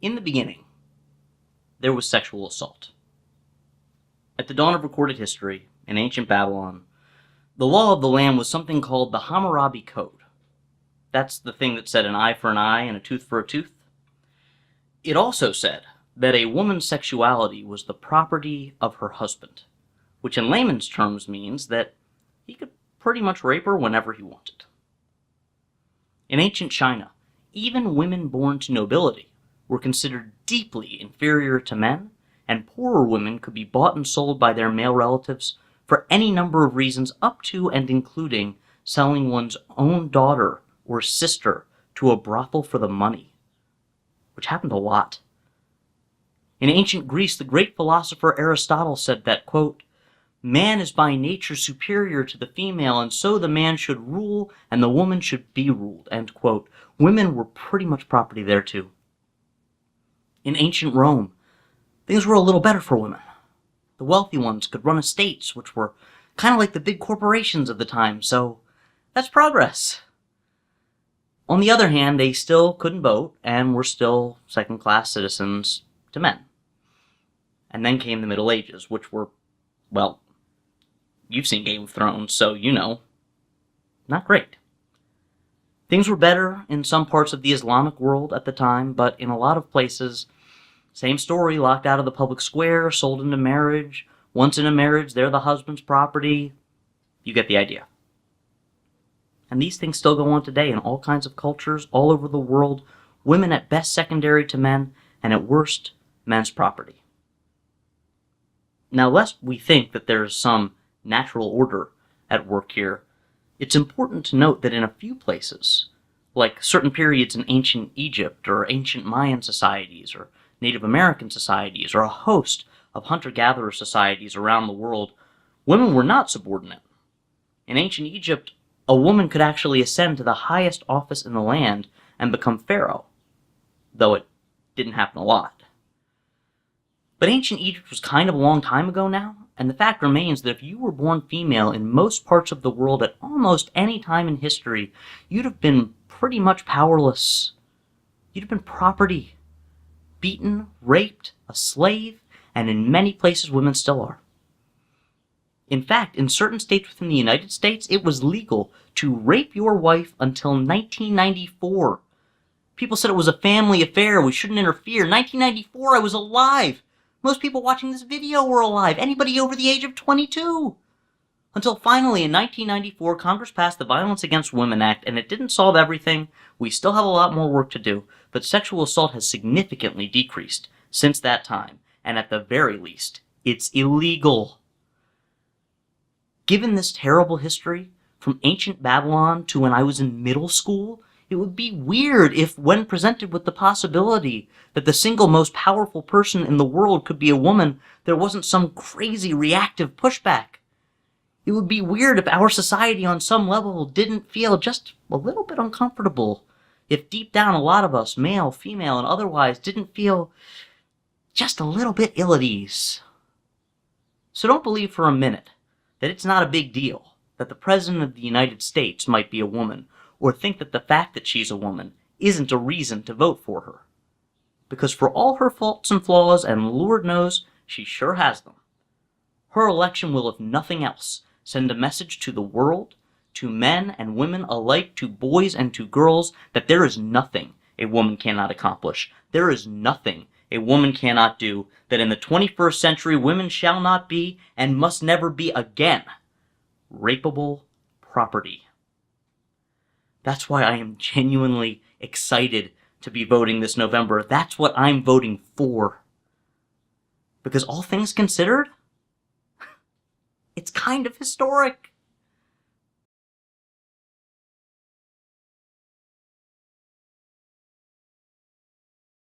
In the beginning, there was sexual assault. At the dawn of recorded history, in ancient Babylon, the law of the land was something called the Hammurabi Code. That's the thing that said an eye for an eye and a tooth for a tooth. It also said that a woman's sexuality was the property of her husband, which in layman's terms means that he could pretty much rape her whenever he wanted. In ancient China, even women born to nobility were considered deeply inferior to men, and poorer women could be bought and sold by their male relatives for any number of reasons, up to and including selling one's own daughter or sister to a brothel for the money, which happened a lot. In ancient Greece, the great philosopher Aristotle said that, quote, "Man is by nature superior to the female, and so the man should rule and the woman should be ruled," end quote. Women were pretty much property there too. In ancient Rome, things were a little better for women. The wealthy ones could run estates, which were kind of like the big corporations of the time, so that's progress. On the other hand, they still couldn't vote, and were still second-class citizens to men. And then came the Middle Ages, which were, well, you've seen Game of Thrones, so you know, not great. Things were better in some parts of the Islamic world at the time, but in a lot of places, same story, locked out of the public square, sold into marriage. Once in a marriage, they're the husband's property. You get the idea. And these things still go on today in all kinds of cultures all over the world. Women at best secondary to men, and at worst, men's property. Now, lest we think that there is some natural order at work here, it's important to note that in a few places, like certain periods in ancient Egypt or ancient Mayan societies or Native American societies or a host of hunter-gatherer societies around the world, women were not subordinate. In ancient Egypt, a woman could actually ascend to the highest office in the land and become pharaoh, though it didn't happen a lot. But ancient Egypt was kind of a long time ago now, and the fact remains that if you were born female in most parts of the world at almost any time in history, you'd have been pretty much powerless. You'd have been property, beaten, raped, a slave, and in many places women still are. In fact, in certain states within the United States, it was legal to rape your wife until 1994. People said it was a family affair, we shouldn't interfere. 1994, I was alive. Most people watching this video were alive. Anybody over the age of 22. Until finally, in 1994, Congress passed the Violence Against Women Act, and it didn't solve everything. We still have a lot more work to do, but sexual assault has significantly decreased since that time, and at the very least, it's illegal. Given this terrible history, from ancient Babylon to when I was in middle school, it would be weird if, when presented with the possibility that the single most powerful person in the world could be a woman, there wasn't some crazy reactive pushback. It would be weird if our society on some level didn't feel just a little bit uncomfortable. If deep down a lot of us, male, female, and otherwise, didn't feel just a little bit ill at ease. So don't believe for a minute that it's not a big deal that the President of the United States might be a woman, or think that the fact that she's a woman isn't a reason to vote for her. Because for all her faults and flaws, and Lord knows she sure has them, her election will, if nothing else, send a message to the world, to men and women alike, to boys and to girls, that there is nothing a woman cannot accomplish. There is nothing a woman cannot do, that in the 21st century women shall not be, and must never be again, rapeable property. That's why I am genuinely excited to be voting this November. That's what I'm voting for. Because all things considered, it's kind of historic.